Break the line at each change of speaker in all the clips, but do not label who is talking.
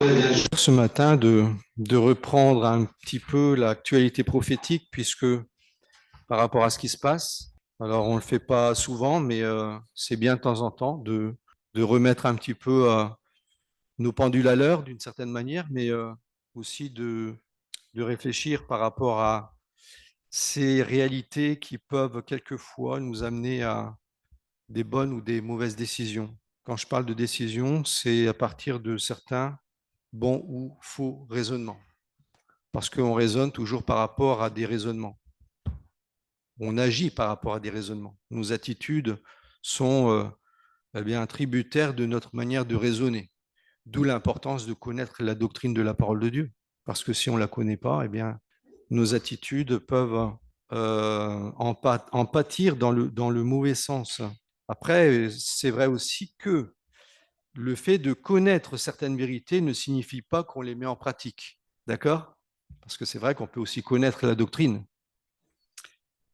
Ce matin de reprendre un petit peu l'actualité prophétique, puisque par rapport à ce qui se passe, alors on ne le fait pas souvent, mais c'est bien de temps en temps de remettre un petit peu nos pendules à l'heure d'une certaine manière, mais aussi de réfléchir par rapport à ces réalités qui peuvent quelquefois nous amener à des bonnes ou des mauvaises décisions. Quand je parle de décision, c'est à partir de certains bons ou faux raisonnements. Parce qu'on raisonne toujours par rapport à des raisonnements. On agit par rapport à des raisonnements. Nos attitudes sont eh bien, tributaires de notre manière de raisonner. D'où l'importance de connaître la doctrine de la parole de Dieu. Parce que si on ne la connaît pas, eh bien, nos attitudes peuvent en pâtir dans le mauvais sens. Après, c'est vrai aussi que le fait de connaître certaines vérités ne signifie pas qu'on les met en pratique. D'accord? Parce que c'est vrai qu'on peut aussi connaître la doctrine,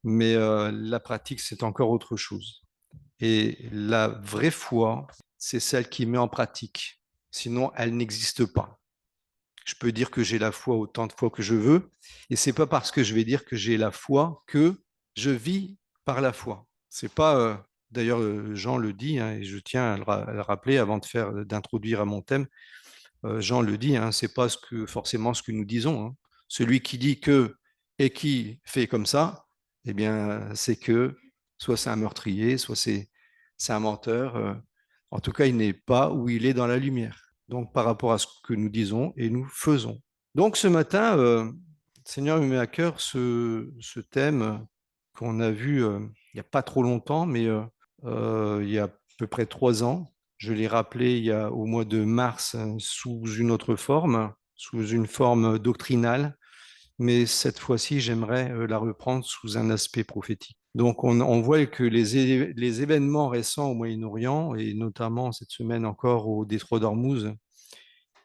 mais la pratique, c'est encore autre chose. Et la vraie foi, c'est celle qui met en pratique. Sinon, elle n'existe pas. Je peux dire que j'ai la foi autant de fois que je veux, et c'est pas parce que je vais dire que j'ai la foi que je vis par la foi. C'est pas, d'ailleurs, Jean le dit, hein, et je tiens à le rappeler avant d'introduire à mon thème. Jean le dit, hein, c'est pas forcément ce que nous disons, hein. Celui qui dit que et qui fait comme ça, eh bien, c'est que soit c'est un meurtrier, soit c'est un menteur. En tout cas, il n'est pas où il est dans la lumière. Donc, par rapport à ce que nous disons et nous faisons. Donc, ce matin, Seigneur me met à cœur ce thème qu'on a vu il n'y a pas trop longtemps, mais il y a à peu près 3 ans. Je l'ai rappelé il y a au mois de mars sous une autre forme, sous une forme doctrinale, mais cette fois-ci, j'aimerais la reprendre sous un aspect prophétique. Donc, on voit que les événements récents au Moyen-Orient, et notamment cette semaine encore au détroit d'Ormuz,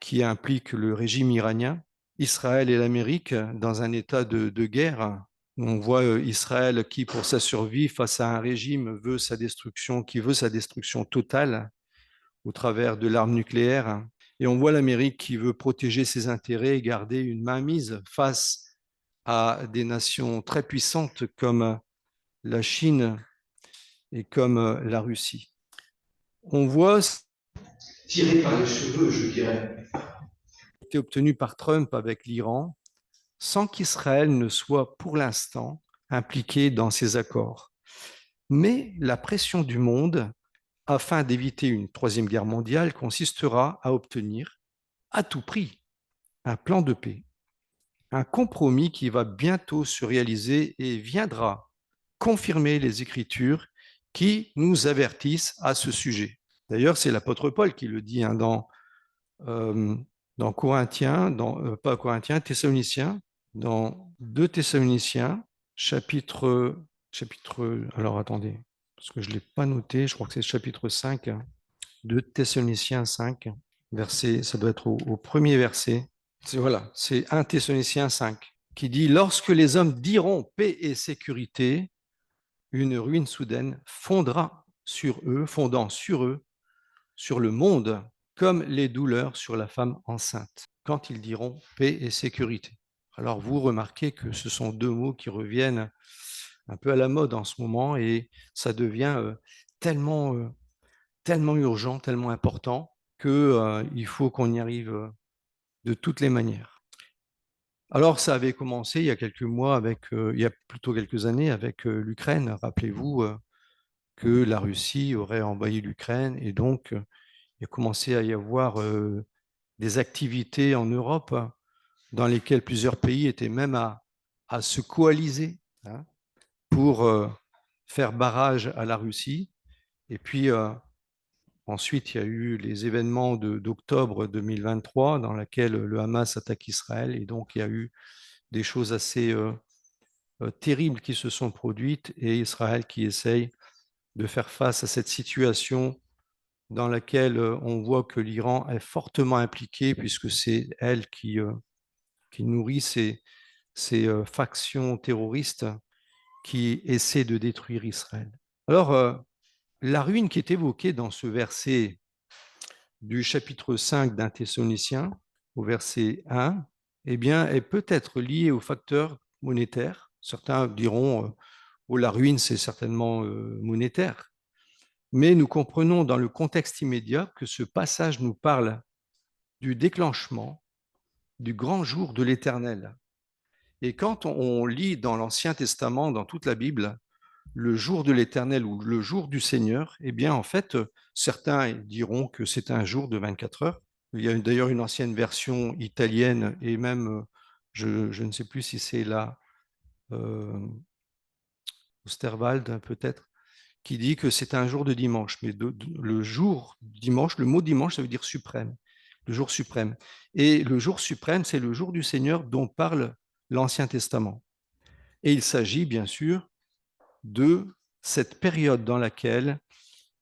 qui implique le régime iranien, Israël et l'Amérique dans un état de guerre. On voit Israël qui, pour sa survie face à un régime, qui veut sa destruction totale au travers de l'arme nucléaire. Et on voit l'Amérique qui veut protéger ses intérêts et garder une mainmise face à des nations très puissantes comme la Chine et comme la Russie. On voit tiré par les cheveux, je dirais, été obtenu par Trump avec l'Iran sans qu'Israël ne soit pour l'instant impliqué dans ces accords. Mais la pression du monde afin d'éviter une troisième guerre mondiale consistera à obtenir à tout prix un plan de paix, un compromis qui va bientôt se réaliser et viendra confirmer les Écritures qui nous avertissent à ce sujet. D'ailleurs, c'est l'apôtre Paul qui le dit, hein, euh, dans Corinthiens, pas Corinthiens, Thessaloniciens, dans 2 Thessaloniciens, alors attendez, parce que je ne l'ai pas noté, je crois que c'est chapitre 5, 2 Thessaloniciens 5, verset, ça doit être au premier verset. Voilà, c'est 1 Thessaloniciens 5, qui dit, lorsque les hommes diront paix et sécurité, une ruine soudaine fondra sur eux, fondant sur eux, sur le monde, comme les douleurs sur la femme enceinte, quand ils diront paix et sécurité. Alors vous remarquez que ce sont deux mots qui reviennent un peu à la mode en ce moment et ça devient tellement, tellement urgent, tellement important qu'il faut qu'on y arrive de toutes les manières. Alors ça avait commencé il y a quelques mois il y a plutôt quelques années avec l'Ukraine. Rappelez-vous que la Russie aurait envahi l'Ukraine et donc il a commencé à y avoir des activités en Europe dans lesquelles plusieurs pays étaient même à se coaliser, hein, pour faire barrage à la Russie. Et puis ensuite, il y a eu les événements d'octobre 2023 dans lesquels le Hamas attaque Israël. Et donc, il y a eu des choses assez terribles qui se sont produites et Israël qui essaye de faire face à cette situation dans laquelle on voit que l'Iran est fortement impliqué puisque c'est elle qui nourrit ces factions terroristes qui essaient de détruire Israël. Alors, la ruine qui est évoquée dans ce verset du chapitre 5 d'un Thessaloniciens, au verset 1, eh bien, est peut-être liée au facteur monétaire. Certains diront, oh, la ruine, c'est certainement monétaire. Mais nous comprenons dans le contexte immédiat que ce passage nous parle du déclenchement du grand jour de l'Éternel. Et quand on lit dans l'Ancien Testament, dans toute la Bible, le jour de l'Éternel ou le jour du Seigneur, eh bien, en fait, certains diront que c'est un jour de 24 heures. Il y a d'ailleurs une ancienne version italienne et même, je ne sais plus si c'est là, Osterwald peut-être, qui dit que c'est un jour de dimanche. Mais le jour dimanche, le mot dimanche, ça veut dire suprême, le jour suprême. Et le jour suprême, c'est le jour du Seigneur dont parle l'Ancien Testament. Et il s'agit bien sûr de cette période dans laquelle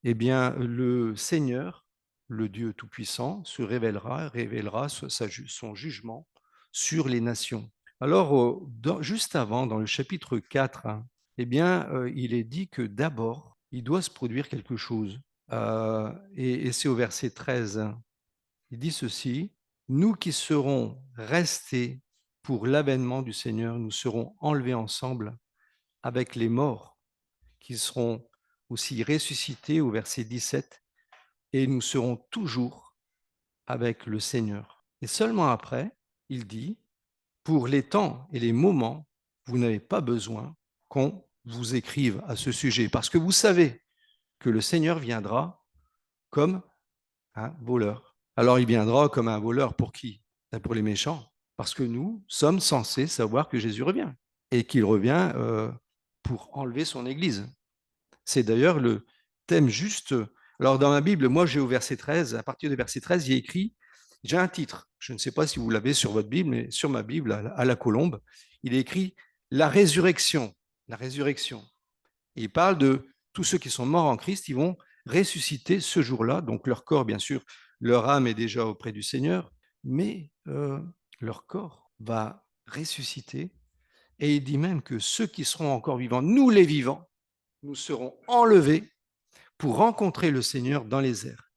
eh bien, le Seigneur, le Dieu Tout-Puissant, se révélera son jugement sur les nations. Alors, juste avant, dans le chapitre 4, hein, eh bien, il est dit que d'abord, il doit se produire quelque chose. Et c'est au verset 13. Il dit ceci, nous qui serons restés pour l'avènement du Seigneur, nous serons enlevés ensemble avec les morts qui seront aussi ressuscités au verset 17, et nous serons toujours avec le Seigneur. Et seulement après, il dit, pour les temps et les moments, vous n'avez pas besoin qu'on vous écrive à ce sujet, parce que vous savez que le Seigneur viendra comme un voleur. Alors il viendra comme un voleur pour qui? Pour les méchants, parce que nous sommes censés savoir que Jésus revient, et qu'il revient pour enlever son Église. C'est d'ailleurs le thème juste. Alors, dans ma Bible, moi, j'ai au verset 13, à partir du verset 13, il y a écrit, j'ai un titre, je ne sais pas si vous l'avez sur votre Bible, mais sur ma Bible, à la colombe, il est écrit la résurrection. La résurrection. Et il parle de tous ceux qui sont morts en Christ, ils vont ressusciter ce jour-là. Donc, leur corps, bien sûr, leur âme est déjà auprès du Seigneur, mais leur corps va ressusciter. Et il dit même que ceux qui seront encore vivants, nous les vivants, nous serons enlevés pour rencontrer le Seigneur dans les airs.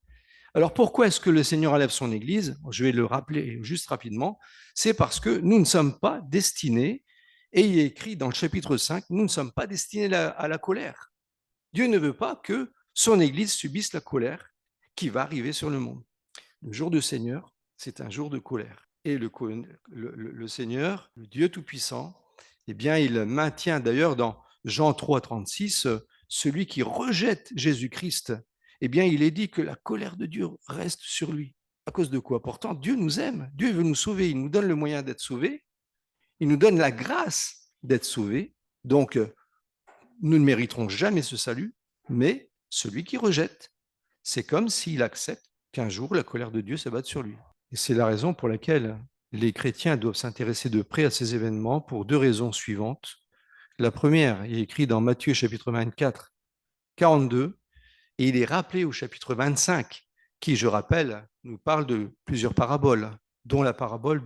Alors pourquoi est-ce que le Seigneur enlève son Église? Je vais le rappeler juste rapidement. C'est parce que nous ne sommes pas destinés, et il est écrit dans le chapitre 5, nous ne sommes pas destinés à la colère. Dieu ne veut pas que son Église subisse la colère qui va arriver sur le monde. Le jour du Seigneur, c'est un jour de colère. Et le Seigneur, le Dieu Tout-Puissant, eh bien, il maintient d'ailleurs dans Jean 3, 36, celui qui rejette Jésus-Christ, eh bien, il est dit que la colère de Dieu reste sur lui. À cause de quoi? Pourtant, Dieu nous aime, Dieu veut nous sauver, il nous donne le moyen d'être sauvés, il nous donne la grâce d'être sauvés. Donc, nous ne mériterons jamais ce salut, mais celui qui rejette, c'est comme s'il accepte qu'un jour la colère de Dieu s'abatte sur lui. Et c'est la raison pour laquelle les chrétiens doivent s'intéresser de près à ces événements pour deux raisons suivantes. La première est écrite dans Matthieu chapitre 24, 42, et il est rappelé au chapitre 25, qui, je rappelle, nous parle de plusieurs paraboles, dont la parabole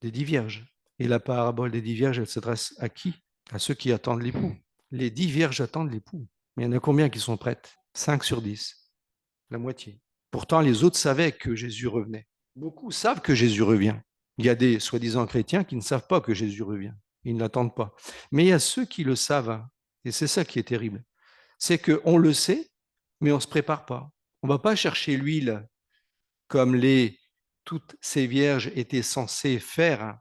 des 10 vierges. Et la parabole des 10 vierges, elle s'adresse à qui? À ceux qui attendent l'époux. Les 10 vierges attendent l'époux. Mais il y en a combien qui sont prêtes? 5 sur 10, la moitié. Pourtant, les autres savaient que Jésus revenait. Beaucoup savent que Jésus revient. Il y a des soi-disant chrétiens qui ne savent pas que Jésus revient. Ils ne l'attendent pas. Mais il y a ceux qui le savent. Et c'est ça qui est terrible. C'est qu'on le sait, mais on ne se prépare pas. On ne va pas chercher l'huile comme toutes ces vierges étaient censées faire,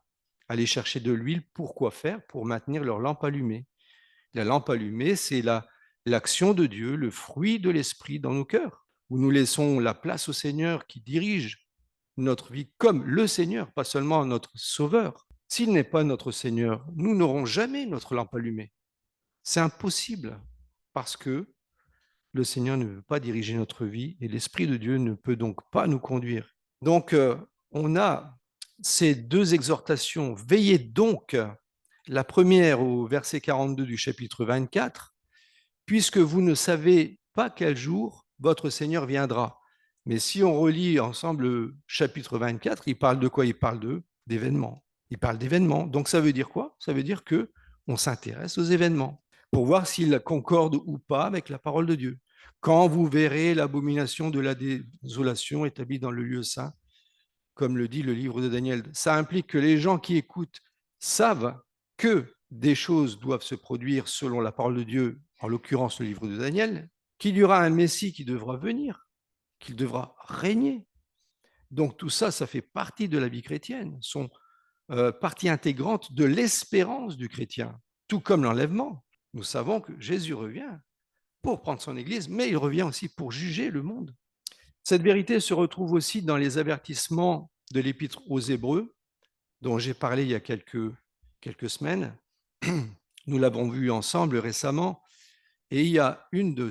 aller chercher de l'huile. Pourquoi faire? Pour maintenir leur lampe allumée. La lampe allumée, c'est l'action de Dieu, le fruit de l'Esprit dans nos cœurs, où nous laissons la place au Seigneur qui dirige notre vie comme le Seigneur, pas seulement notre Sauveur. S'il n'est pas notre Seigneur, nous n'aurons jamais notre lampe allumée. C'est impossible parce que le Seigneur ne veut pas diriger notre vie et l'Esprit de Dieu ne peut donc pas nous conduire. Donc, on a ces deux exhortations. Veillez donc, la première au verset 42 du chapitre 24, puisque vous ne savez pas quel jour votre Seigneur viendra. Mais si on relit ensemble le chapitre 24, il parle de quoi? Il parle d'événements. Il parle d'événements. Donc ça veut dire quoi? Ça veut dire que on s'intéresse aux événements pour voir s'ils concordent ou pas avec la parole de Dieu. Quand vous verrez l'abomination de la désolation établie dans le lieu saint, comme le dit le livre de Daniel. Ça implique que les gens qui écoutent savent que des choses doivent se produire selon la parole de Dieu, en l'occurrence le livre de Daniel, qu'il y aura un Messie qui devra venir, qu'il devra régner. Donc tout ça, ça fait partie de la vie chrétienne, sont partie intégrante de l'espérance du chrétien, tout comme l'enlèvement. Nous savons que Jésus revient pour prendre son Église, mais il revient aussi pour juger le monde. Cette vérité se retrouve aussi dans les avertissements de l'Épître aux Hébreux, dont j'ai parlé il y a quelques semaines. Nous l'avons vu ensemble récemment, et il y a un de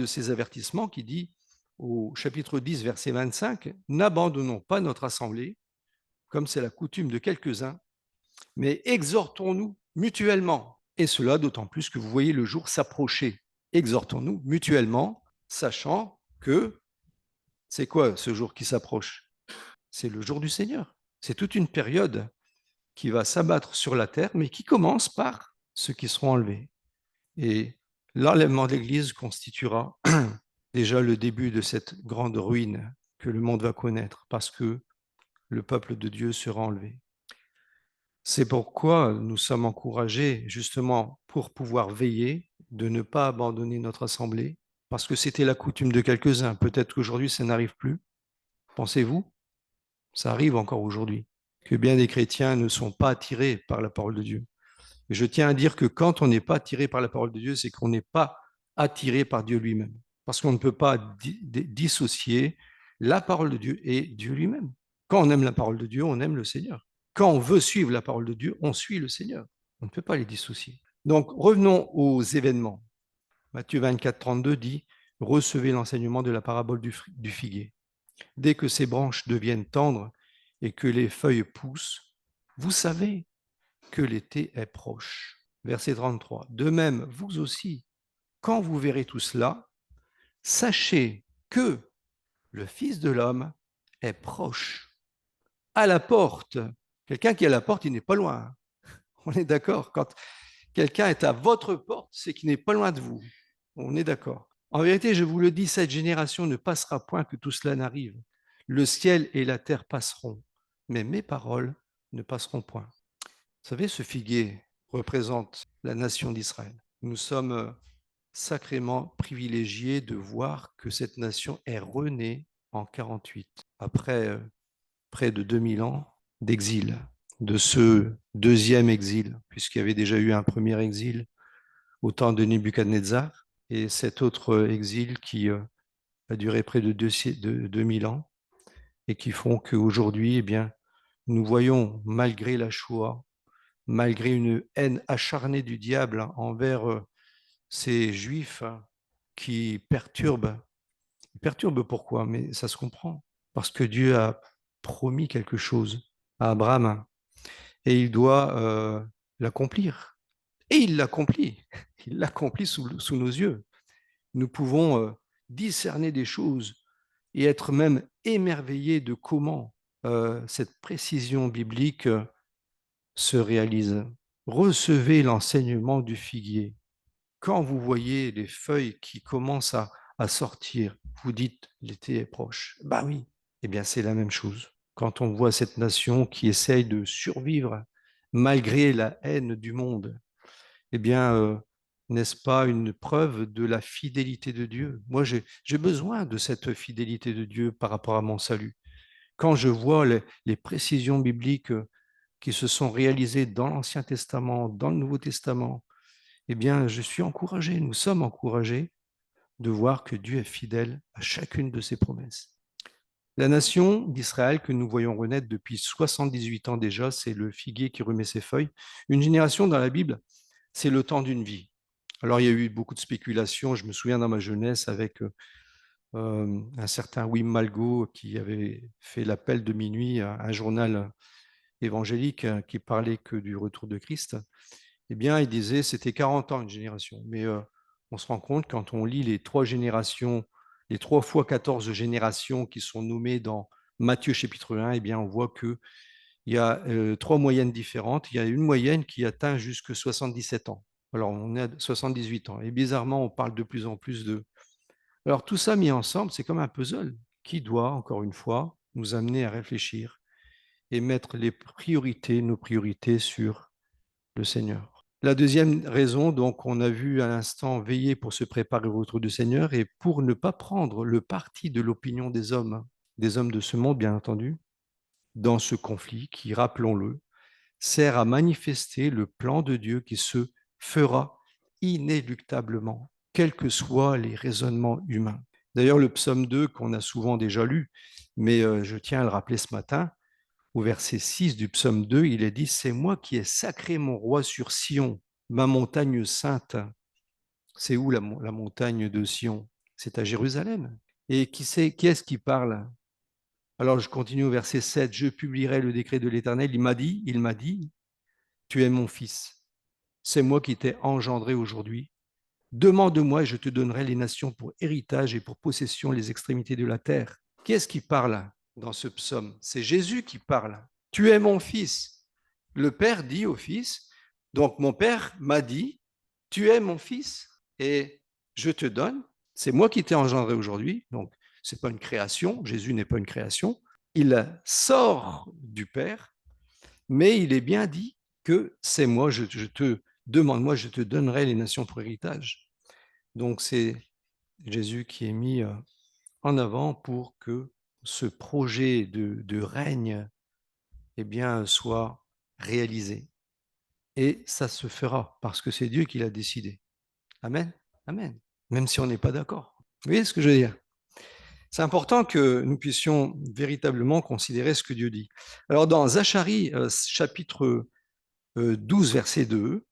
ces avertissements qui dit au chapitre 10, verset 25, « N'abandonnons pas notre assemblée, comme c'est la coutume de quelques-uns, mais exhortons-nous mutuellement. » Et cela d'autant plus que vous voyez le jour s'approcher. Exhortons-nous mutuellement, sachant que c'est quoi ce jour qui s'approche? C'est le jour du Seigneur. C'est toute une période qui va s'abattre sur la terre, mais qui commence par ceux qui seront enlevés. Et l'enlèvement de l'Église constituera déjà le début de cette grande ruine que le monde va connaître, parce que le peuple de Dieu sera enlevé. C'est pourquoi nous sommes encouragés, justement, pour pouvoir veiller, de ne pas abandonner notre assemblée, parce que c'était la coutume de quelques-uns. Peut-être qu'aujourd'hui, ça n'arrive plus. Pensez-vous? Ça arrive encore aujourd'hui, que bien des chrétiens ne sont pas attirés par la parole de Dieu. Et je tiens à dire que quand on n'est pas attiré par la parole de Dieu, c'est qu'on n'est pas attiré par Dieu lui-même. Parce qu'on ne peut pas dissocier la parole de Dieu et Dieu lui-même. Quand on aime la parole de Dieu, on aime le Seigneur. Quand on veut suivre la parole de Dieu, on suit le Seigneur. On ne peut pas les dissocier. Donc, revenons aux événements. Matthieu 24, 32 dit « Recevez l'enseignement de la parabole du figuier. Dès que ses branches deviennent tendres et que les feuilles poussent, vous savez que l'été est proche. » Verset 33. De même, vous aussi, quand vous verrez tout cela, sachez que le Fils de l'homme est proche, à la porte. Quelqu'un qui est à la porte, il n'est pas loin. On est d'accord. Quand quelqu'un est à votre porte, c'est qu'il n'est pas loin de vous. On est d'accord. En vérité, je vous le dis, cette génération ne passera point que tout cela n'arrive. Le ciel et la terre passeront, mais mes paroles ne passeront point. Vous savez, ce figuier représente la nation d'Israël. Nous sommes sacrément privilégiés de voir que cette nation est renée en 48, après près de 2000 ans d'exil, de ce deuxième exil, puisqu'il y avait déjà eu un premier exil au temps de Nebuchadnezzar, et cet autre exil qui a duré près de 2000 ans, et qui font qu'aujourd'hui, eh bien, nous voyons, malgré la Shoah, malgré une haine acharnée du diable envers ces juifs qui perturbent. Perturbent pourquoi? Mais ça se comprend. Parce que Dieu a promis quelque chose à Abraham et il doit l'accomplir. Et il l'accomplit. Il l'accomplit sous nos yeux. Nous pouvons discerner des choses et être même émerveillés de comment cette précision biblique se réalise. Recevez l'enseignement du figuier. Quand vous voyez les feuilles qui commencent à sortir, vous dites l'été est proche. Bah oui, eh bien c'est la même chose. Quand on voit cette nation qui essaye de survivre malgré la haine du monde, eh bien, n'est-ce pas une preuve de la fidélité de Dieu? Moi, j'ai besoin de cette fidélité de Dieu par rapport à mon salut. Quand je vois les précisions bibliques qui se sont réalisées dans l'Ancien Testament, dans le Nouveau Testament, eh bien, je suis encouragé, nous sommes encouragés de voir que Dieu est fidèle à chacune de ses promesses. La nation d'Israël que nous voyons renaître depuis 78 ans déjà, c'est le figuier qui remet ses feuilles. Une génération dans la Bible, c'est le temps d'une vie. Alors, il y a eu beaucoup de spéculations. Je me souviens dans ma jeunesse avec un certain Wim Malgo qui avait fait l'appel de minuit à un journal évangélique qui parlait que du retour de Christ. Eh bien, il disait c'était 40 ans une génération. Mais on se rend compte quand on lit les 3 générations, les 3 fois 14 générations qui sont nommées dans Matthieu chapitre 1, eh bien, on voit qu'il y a 3 moyennes différentes. Il y a une moyenne qui atteint jusque 77 ans. Alors, on est à 78 ans. Et bizarrement, on parle de plus en plus de... Alors, tout ça mis ensemble, c'est comme un puzzle qui doit, encore une fois, nous amener à réfléchir et mettre les priorités, nos priorités sur le Seigneur. La deuxième raison, donc, on a vu à l'instant, veiller pour se préparer au retour du Seigneur et pour ne pas prendre le parti de l'opinion des hommes de ce monde, bien entendu, dans ce conflit qui, rappelons-le, sert à manifester le plan de Dieu qui se fera inéluctablement, quels que soient les raisonnements humains. D'ailleurs, le psaume 2, qu'on a souvent déjà lu, mais je tiens à le rappeler ce matin, au verset 6 du psaume 2, il est dit « C'est moi qui ai sacré mon roi sur Sion, ma montagne sainte. » C'est où la montagne de Sion? C'est à Jérusalem. Et qui est-ce qui parle? Alors je continue au verset 7, « Je publierai le décret de l'Éternel. » Il m'a dit, « Tu es mon fils. C'est moi qui t'ai engendré aujourd'hui. Demande-moi et je te donnerai les nations pour héritage et pour possession les extrémités de la terre. » Qui est-ce qui parle dans ce psaume? C'est Jésus qui parle. Tu es mon fils. Le Père dit au Fils, donc mon Père m'a dit, tu es mon fils et je te donne, c'est moi qui t'ai engendré aujourd'hui, donc ce n'est pas une création, Jésus n'est pas une création, il sort du Père, mais il est bien dit que c'est moi, je te demande, moi je te donnerai les nations pour héritage. Donc c'est Jésus qui est mis en avant pour que ce projet de règne eh bien, soit réalisé. Et ça se fera parce que c'est Dieu qui l'a décidé. Amen. Amen. Même si on n'est pas d'accord. Vous voyez ce que je veux dire? C'est important que nous puissions véritablement considérer ce que Dieu dit. Alors dans Zacharie, chapitre 12, verset 2,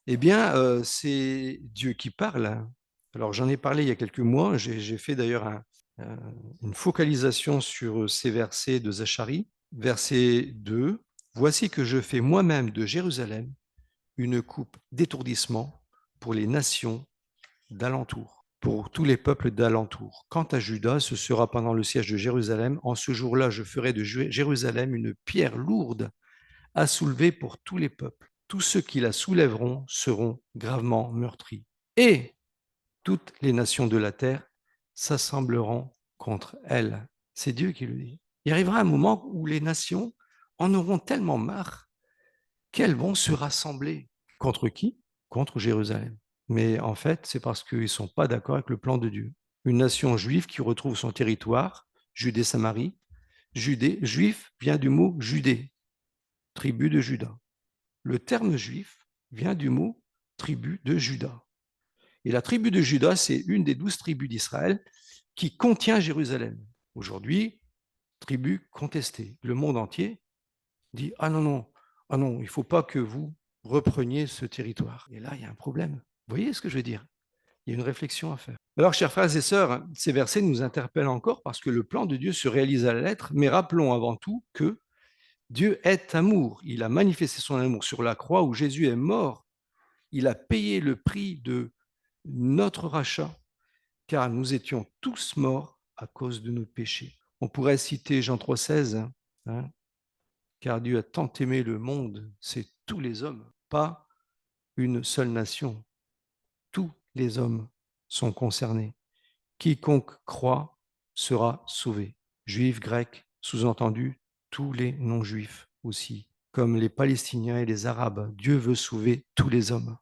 eh bien, c'est Dieu qui parle. Alors j'en ai parlé il y a quelques mois, j'ai fait d'ailleurs une focalisation sur ces versets de Zacharie. Verset 2, « Voici que je fais moi-même de Jérusalem une coupe d'étourdissement pour les nations d'alentour, pour tous les peuples d'alentour. Quant à Juda, ce sera pendant le siège de Jérusalem. En ce jour-là, je ferai de Jérusalem une pierre lourde à soulever pour tous les peuples. Tous ceux qui la soulèveront seront gravement meurtris. Et toutes les nations de la terre s'assembleront contre elle. » C'est Dieu qui le dit. Il arrivera un moment où les nations en auront tellement marre qu'elles vont se rassembler. Contre qui? Contre Jérusalem. Mais en fait, c'est parce qu'ils ne sont pas d'accord avec le plan de Dieu. Une nation juive qui retrouve son territoire, Judée-Samarie. Juif vient du mot Judée, tribu de Juda. Le terme juif vient du mot tribu de Juda. Et la tribu de Juda, c'est une des 12 tribus d'Israël qui contient Jérusalem. Aujourd'hui, tribu contestée. Le monde entier dit « Ah non, non, ah non, il ne faut pas que vous repreniez ce territoire. » Et là, il y a un problème. Vous voyez ce que je veux dire? Il y a une réflexion à faire. Alors, chers frères et sœurs, ces versets nous interpellent encore parce que le plan de Dieu se réalise à la lettre, mais rappelons avant tout que Dieu est amour. Il a manifesté son amour sur la croix où Jésus est mort. Il a payé le prix de notre rachat, car nous étions tous morts à cause de nos péchés. On pourrait citer Jean 3,16, hein, car Dieu a tant aimé le monde, c'est tous les hommes, pas une seule nation. Tous les hommes sont concernés. Quiconque croit sera sauvé. Juifs, grecs, sous-entendu, tous les non-juifs aussi, comme les Palestiniens et les Arabes. Dieu veut sauver tous les hommes.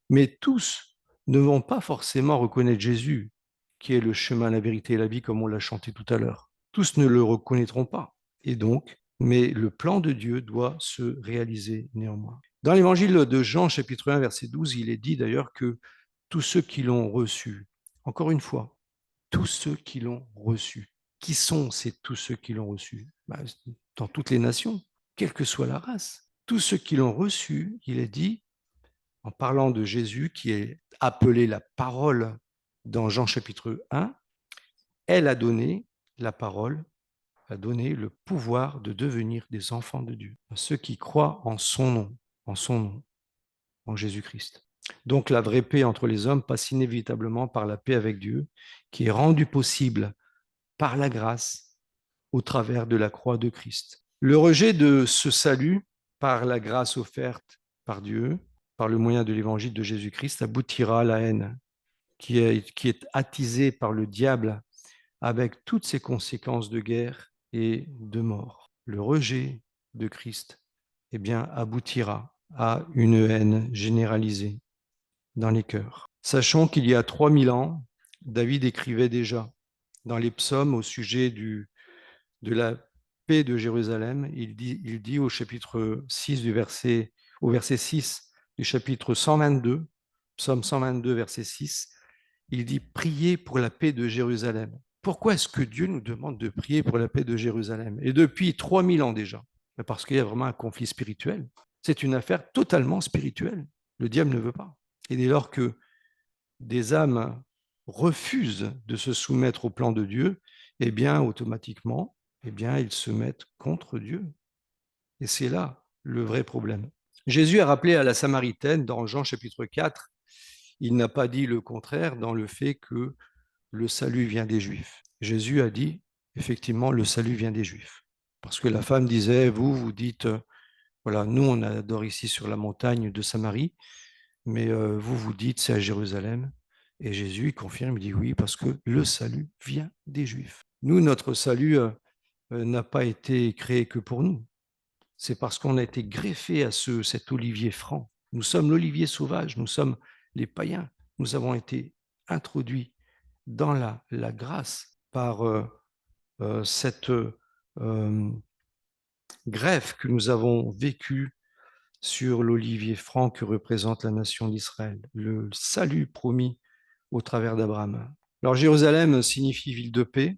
Mais tous ne vont pas forcément reconnaître Jésus, qui est le chemin, la vérité et la vie, comme on l'a chanté tout à l'heure. Tous ne le reconnaîtront pas. Et donc, mais le plan de Dieu doit se réaliser néanmoins. Dans l'évangile de Jean, chapitre 1, verset 12, il est dit d'ailleurs que tous ceux qui l'ont reçu, encore une fois, tous ceux qui l'ont reçu. Qui sont tous ceux qui l'ont reçu? Dans toutes les nations, quelle que soit la race. Tous ceux qui l'ont reçu, il est dit, en parlant de Jésus, qui est appelé la parole dans Jean chapitre 1, elle a donné la parole, a donné le pouvoir de devenir des enfants de Dieu, à ceux qui croient en son nom, en Jésus-Christ. Donc la vraie paix entre les hommes passe inévitablement par la paix avec Dieu, qui est rendue possible par la grâce au travers de la croix de Christ. Le rejet de ce salut par la grâce offerte par Dieu, par le moyen de l'évangile de Jésus-Christ, aboutira à la haine qui est attisée par le diable avec toutes ses conséquences de guerre et de mort. Le rejet de Christ, eh bien, aboutira à une haine généralisée dans les cœurs. Sachons qu'il y a 3000 ans, David écrivait déjà dans les psaumes au sujet de la paix de Jérusalem. Il dit au chapitre 6 au verset 6 du chapitre 122, psaume 122, verset 6, il dit « Priez pour la paix de Jérusalem ». Pourquoi est-ce que Dieu nous demande de prier pour la paix de Jérusalem? Et depuis 3000 ans déjà, parce qu'il y a vraiment un conflit spirituel. C'est une affaire totalement spirituelle. Le diable ne veut pas. Et dès lors que des âmes refusent de se soumettre au plan de Dieu, eh bien, automatiquement, eh bien, ils se mettent contre Dieu. Et c'est là le vrai problème. Jésus a rappelé à la Samaritaine dans Jean chapitre 4, il n'a pas dit le contraire dans le fait que le salut vient des Juifs. Jésus a dit, effectivement, le salut vient des Juifs. Parce que la femme disait, vous dites, voilà, nous, on adore ici sur la montagne de Samarie, mais vous dites, c'est à Jérusalem. Et Jésus il confirme, il dit oui, parce que le salut vient des Juifs. Nous, notre salut n'a pas été créé que pour nous. C'est parce qu'on a été greffé à cet olivier franc. Nous sommes l'olivier sauvage, nous sommes les païens. Nous avons été introduits dans la grâce par cette greffe que nous avons vécue sur l'olivier franc que représente la nation d'Israël, le salut promis au travers d'Abraham. Alors Jérusalem signifie ville de paix,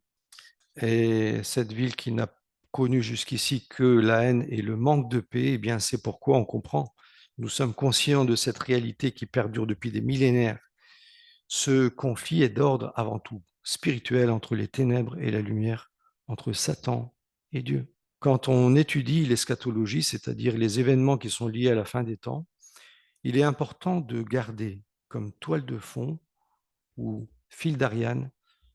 et cette ville qui n'a connu jusqu'ici que la haine et le manque de paix, eh bien c'est pourquoi on comprend, nous sommes conscients de cette réalité qui perdure depuis des millénaires. Ce conflit est d'ordre avant tout spirituel entre les ténèbres et la lumière, entre Satan et Dieu. Quand on étudie l'eschatologie, c'est-à-dire les événements qui sont liés à la fin des temps, il est important de garder comme toile de fond ou fil d'Ariane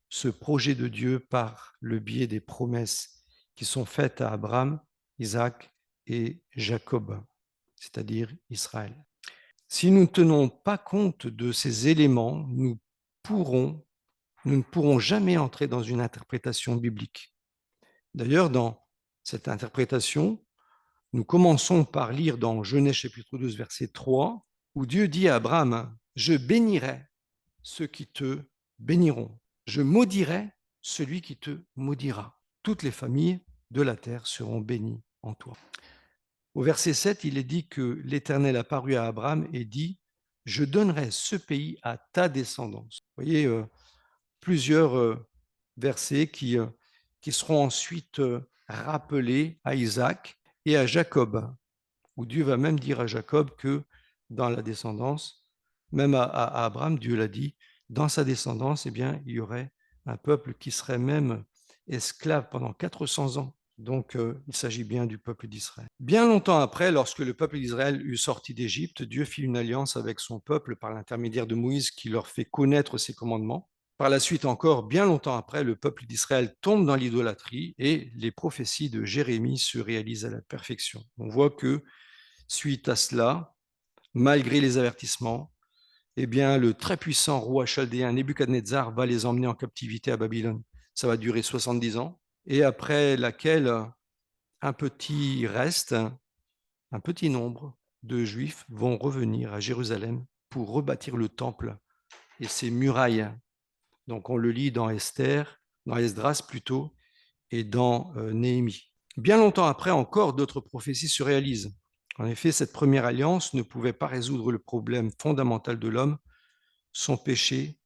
ce projet de Dieu par le biais des promesses qui sont faites à Abraham, Isaac et Jacob, c'est-à-dire Israël. Si nous ne tenons pas compte de ces éléments, nous ne pourrons jamais entrer dans une interprétation biblique. D'ailleurs, dans cette interprétation, nous commençons par lire dans Genèse chapitre 12, verset 3, où Dieu dit à Abraham, « Je bénirai ceux qui te béniront. Je maudirai celui qui te maudira. Toutes les familles de la terre seront bénies en toi. » Au verset 7, il est dit que l'Éternel apparut à Abraham et dit, « Je donnerai ce pays à ta descendance. » Vous voyez, plusieurs versets qui seront ensuite rappelés à Isaac et à Jacob, où Dieu va même dire à Jacob que dans la descendance, même à Abraham, Dieu l'a dit, dans sa descendance, eh bien, il y aurait un peuple qui serait même esclave pendant 400 ans. Donc, il s'agit bien du peuple d'Israël. Bien longtemps après, lorsque le peuple d'Israël eut sorti d'Égypte, Dieu fit une alliance avec son peuple par l'intermédiaire de Moïse qui leur fait connaître ses commandements. Par la suite encore, bien longtemps après, le peuple d'Israël tombe dans l'idolâtrie et les prophéties de Jérémie se réalisent à la perfection. On voit que, suite à cela, malgré les avertissements, eh bien, le très puissant roi chaldéen Nebuchadnezzar va les emmener en captivité à Babylone. Ça va durer 70 ans, et après laquelle un petit reste, un petit nombre de Juifs vont revenir à Jérusalem pour rebâtir le temple et ses murailles. Donc on le lit dans Esther, dans Esdras plutôt, et dans Néhémie. Bien longtemps après, encore d'autres prophéties se réalisent. En effet, cette première alliance ne pouvait pas résoudre le problème fondamental de l'homme, son péché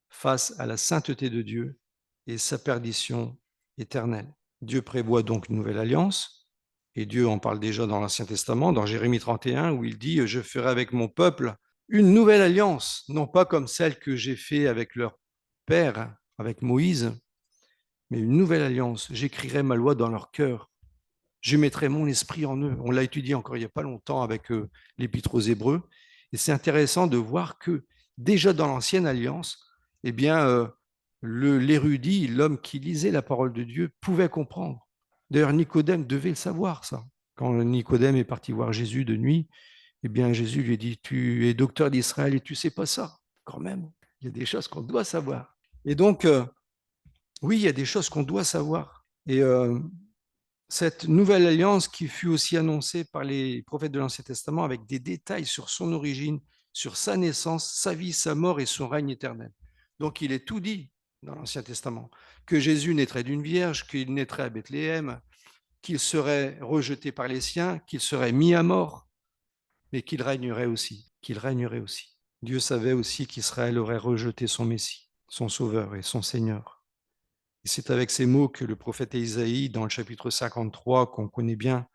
face à la sainteté de Dieu et sa perdition éternelle. Dieu prévoit donc une nouvelle alliance, et Dieu en parle déjà dans l'Ancien Testament, dans Jérémie 31, où il dit « Je ferai avec mon peuple une nouvelle alliance, non pas comme celle que j'ai faite avec leur père, avec Moïse, mais une nouvelle alliance. J'écrirai ma loi dans leur cœur. Je mettrai mon esprit en eux. » On l'a étudié encore il n'y a pas longtemps avec l'Épître aux Hébreux. Et c'est intéressant de voir que déjà dans l'Ancienne Alliance, eh bien, l'érudit, l'homme qui lisait la parole de Dieu, pouvait comprendre. D'ailleurs, Nicodème devait le savoir, ça. Quand Nicodème est parti voir Jésus de nuit, eh bien, Jésus lui dit, tu es docteur d'Israël et tu ne sais pas ça. Quand même, il y a des choses qu'on doit savoir. Et donc, oui, il y a des choses qu'on doit savoir. Et Cette nouvelle alliance qui fut aussi annoncée par les prophètes de l'Ancien Testament avec des détails sur son origine, sur sa naissance, sa vie, sa mort et son règne éternel. Donc il est tout dit dans l'Ancien Testament, que Jésus naîtrait d'une vierge, qu'il naîtrait à Bethléem, qu'il serait rejeté par les siens, qu'il serait mis à mort, mais qu'il régnerait aussi, qu'il régnerait aussi. Dieu savait aussi qu'Israël aurait rejeté son Messie, son Sauveur et son Seigneur. Et c'est avec ces mots que le prophète Ésaïe, dans le chapitre 53, qu'on connaît bien,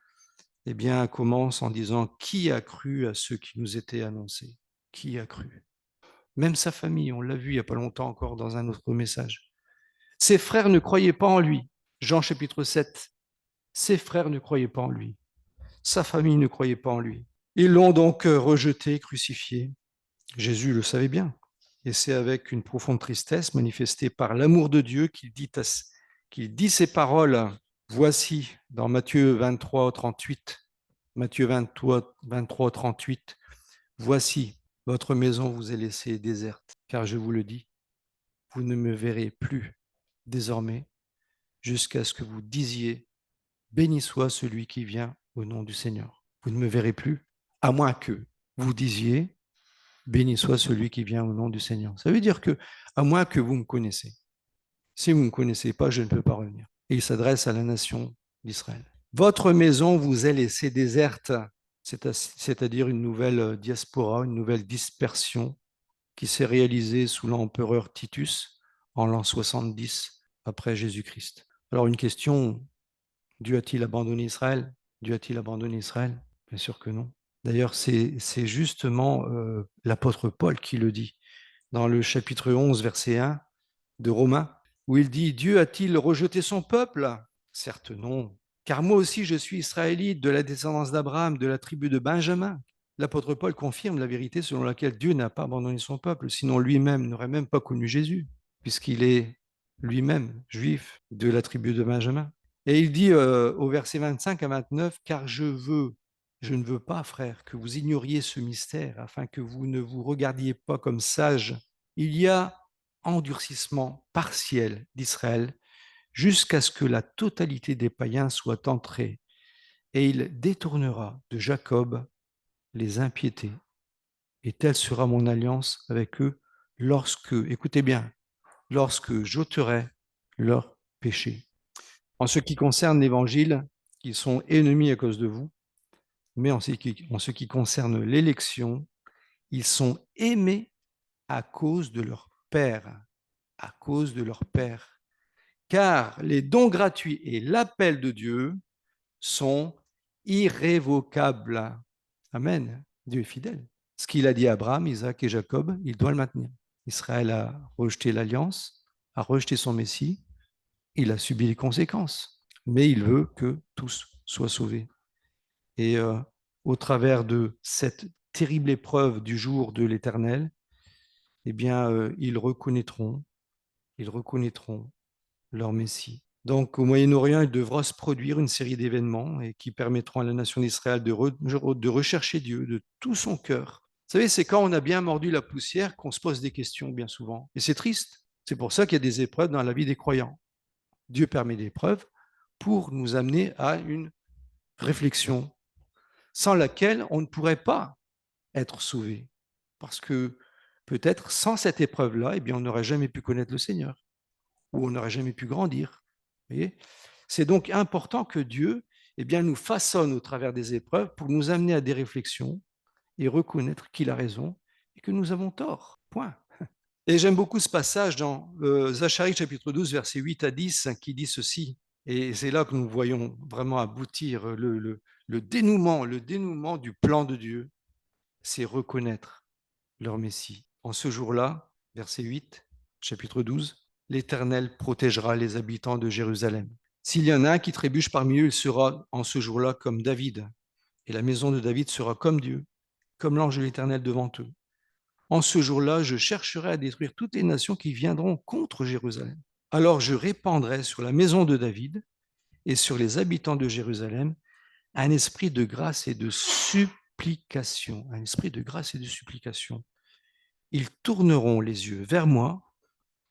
eh bien, commence en disant « Qui a cru à ceux qui nous étaient annoncés ?» Qui a cru? Même sa famille, on l'a vu il n'y a pas longtemps encore dans un autre message. Ses frères ne croyaient pas en lui. Jean chapitre 7. Ses frères ne croyaient pas en lui. Sa famille ne croyait pas en lui. Ils l'ont donc rejeté, crucifié. Jésus le savait bien. Et c'est avec une profonde tristesse manifestée par l'amour de Dieu qu'il dit ces paroles. Voici, dans Matthieu 23, 38, Matthieu 23, 38, voici, votre maison vous est laissée déserte, car je vous le dis, vous ne me verrez plus désormais jusqu'à ce que vous disiez, béni soit celui qui vient au nom du Seigneur. Vous ne me verrez plus, à moins que vous disiez, béni soit celui qui vient au nom du Seigneur. Ça veut dire que, à moins que vous me connaissez. Si vous ne me connaissez pas, je ne peux pas revenir. Et il s'adresse à la nation d'Israël. Votre maison vous est laissée déserte, c'est-à-dire une nouvelle diaspora, une nouvelle dispersion qui s'est réalisée sous l'empereur Titus en l'an 70 après Jésus-Christ. Alors une question, Dieu a-t-il abandonné Israël? Dieu a-t-il abandonné Israël? Bien sûr que non. D'ailleurs, c'est justement l'apôtre Paul qui le dit dans le chapitre 11, verset 1 de Romains, où il dit « Dieu a-t-il rejeté son peuple ?» Certes non, car moi aussi je suis israélite, de la descendance d'Abraham, de la tribu de Benjamin. L'apôtre Paul confirme la vérité selon laquelle Dieu n'a pas abandonné son peuple, sinon lui-même n'aurait même pas connu Jésus, puisqu'il est lui-même juif de la tribu de Benjamin. Et il dit au verset 25 à 29, « Car je ne veux pas, frère, que vous ignoriez ce mystère, afin que vous ne vous regardiez pas comme sages. Il y a endurcissement partiel d'Israël jusqu'à ce que la totalité des païens soit entrée, et il détournera de Jacob les impiétés. Et telle sera mon alliance avec eux lorsque, écoutez bien, lorsque j'ôterai leurs péchés. » En ce qui concerne l'Évangile, ils sont ennemis à cause de vous, mais en ce qui concerne l'élection, ils sont aimés à cause de leur Père, à cause de leur Père. Car les dons gratuits et l'appel de Dieu sont irrévocables. Amen. Dieu est fidèle. Ce qu'il a dit à Abraham, Isaac et Jacob, il doit le maintenir. Israël a rejeté l'alliance, a rejeté son Messie, il a subi les conséquences, mais il veut que tous soient sauvés. Et au travers de cette terrible épreuve du jour de l'Éternel, eh bien, ils reconnaîtront leur Messie. Donc, au Moyen-Orient, il devra se produire une série d'événements et qui permettront à la nation d'Israël de rechercher Dieu de tout son cœur. Vous savez, c'est quand on a bien mordu la poussière qu'on se pose des questions, bien souvent. Et c'est triste. C'est pour ça qu'il y a des épreuves dans la vie des croyants. Dieu permet des épreuves pour nous amener à une réflexion sans laquelle on ne pourrait pas être sauvé. Parce que peut-être sans cette épreuve-là, eh bien, on n'aurait jamais pu connaître le Seigneur ou on n'aurait jamais pu grandir. Vous voyez, c'est donc important que Dieu eh bien, nous façonne au travers des épreuves pour nous amener à des réflexions et reconnaître qu'il a raison et que nous avons tort. Point. Et j'aime beaucoup ce passage dans Zacharie chapitre 12, versets 8 à 10, qui dit ceci. Et c'est là que nous voyons vraiment aboutir le dénouement du plan de Dieu, c'est reconnaître leur Messie. En ce jour-là, verset 8, chapitre 12, l'Éternel protégera les habitants de Jérusalem. S'il y en a un qui trébuche parmi eux, il sera en ce jour-là comme David, et la maison de David sera comme Dieu, comme l'ange de l'Éternel devant eux. En ce jour-là, je chercherai à détruire toutes les nations qui viendront contre Jérusalem. Alors je répandrai sur la maison de David et sur les habitants de Jérusalem un esprit de grâce et de supplication. Un esprit de grâce et de supplication. Ils tourneront les yeux vers moi,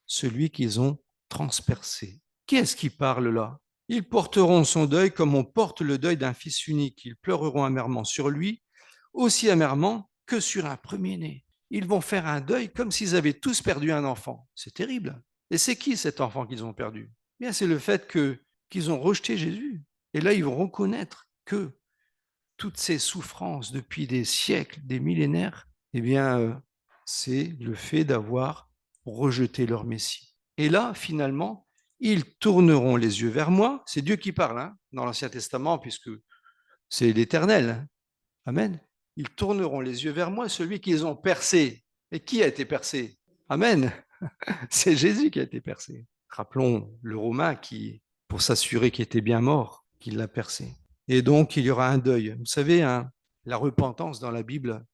celui qu'ils ont transpercé. Qui est-ce qui parle là? Ils porteront son deuil comme on porte le deuil d'un fils unique. Ils pleureront amèrement sur lui, aussi amèrement que sur un premier-né. Ils vont faire un deuil comme s'ils avaient tous perdu un enfant. C'est terrible. Et c'est qui cet enfant qu'ils ont perdu? Bien, c'est le fait qu'ils ont rejeté Jésus. Et là, ils vont reconnaître que toutes ces souffrances depuis des siècles, des millénaires, eh bien, c'est le fait d'avoir rejeté leur Messie. Et là, finalement, ils tourneront les yeux vers moi. C'est Dieu qui parle hein, dans l'Ancien Testament, puisque c'est l'Éternel. Hein. Amen. Ils tourneront les yeux vers moi, celui qu'ils ont percé. Et qui a été percé? Amen. C'est Jésus qui a été percé. Rappelons le Romain qui, pour s'assurer qu'il était bien mort, qu'il l'a percé. Et donc, il y aura un deuil. Vous savez, hein, la repentance dans la Bible,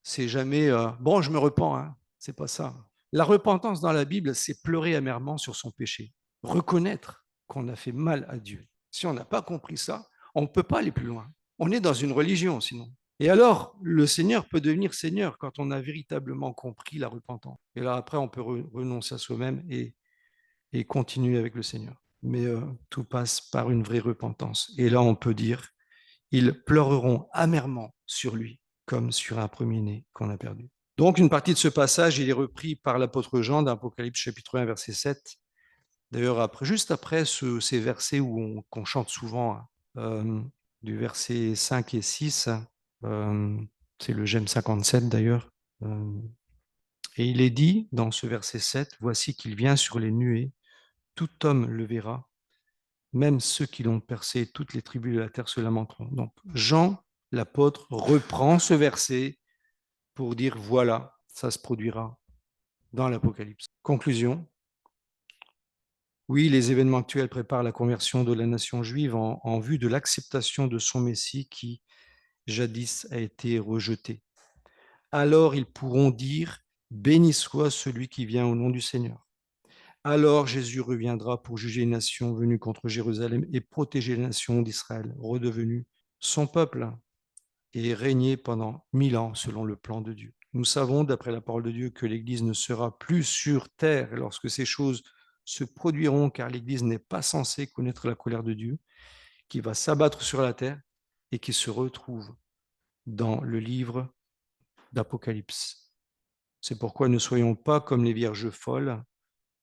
c'est jamais bon, je me repens. Hein. C'est pas ça. La repentance dans la Bible, c'est pleurer amèrement sur son péché, reconnaître qu'on a fait mal à Dieu. Si on n'a pas compris ça, on ne peut pas aller plus loin. On est dans une religion sinon. Et alors, le Seigneur peut devenir Seigneur quand on a véritablement compris la repentance. Et là, après, on peut renoncer à soi-même et continuer avec le Seigneur. Mais tout passe par une vraie repentance. Et là, on peut dire, ils pleureront amèrement sur lui, comme sur un premier-né qu'on a perdu. Donc, une partie de ce passage, il est repris par l'apôtre Jean d'Apocalypse chapitre 1, verset 7. D'ailleurs, juste après ces versets qu'on chante souvent, du verset 5 et 6, c'est le Gemme 57 d'ailleurs, et il est dit dans ce verset 7, voici qu'il vient sur les nuées, tout homme le verra, même ceux qui l'ont percé, toutes les tribus de la terre se lamenteront. Donc Jean, l'apôtre, reprend ce verset pour dire voilà, ça se produira dans l'Apocalypse. Conclusion. Oui, les événements actuels préparent la conversion de la nation juive en vue de l'acceptation de son Messie qui, jadis, a été rejeté. Alors ils pourront dire béni soit celui qui vient au nom du Seigneur. Alors Jésus reviendra pour juger les nations venues contre Jérusalem et protéger les nations d'Israël, redevenues son peuple, et régner pendant 1000 ans selon le plan de Dieu. Nous savons, d'après la parole de Dieu, que l'Église ne sera plus sur terre lorsque ces choses se produiront, car l'Église n'est pas censée connaître la colère de Dieu, qui va s'abattre sur la terre et qui se retrouve dans le livre d'Apocalypse. C'est pourquoi ne soyons pas comme les vierges folles.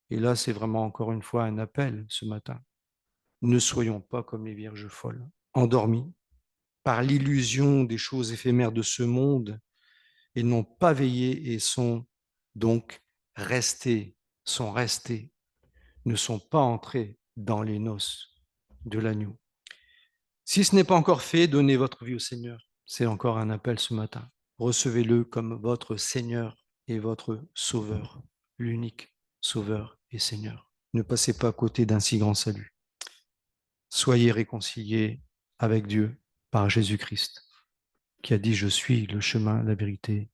Et là, c'est vraiment encore une fois un appel ce matin. Ne soyons pas comme les vierges folles, endormies par l'illusion des choses éphémères de ce monde et n'ont pas veillé et sont donc sont restés, ne sont pas entrés dans les noces de l'agneau. Si ce n'est pas encore fait, donnez votre vie au Seigneur. C'est encore un appel ce matin. Recevez-le comme votre Seigneur et votre Sauveur, l'unique Sauveur et Seigneur. Ne passez pas à côté d'un si grand salut. Soyez réconciliés avec Dieu par Jésus-Christ, qui a dit « Je suis le chemin, la vérité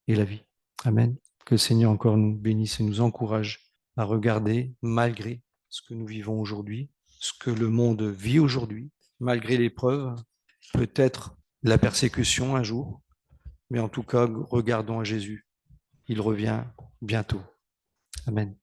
et la vie ». Amen. Que le Seigneur encore nous bénisse et nous encourage à regarder, malgré ce que nous vivons aujourd'hui, ce que le monde vit aujourd'hui, malgré l'épreuve, peut-être la persécution un jour, mais en tout cas, regardons à Jésus. Il revient bientôt. Amen.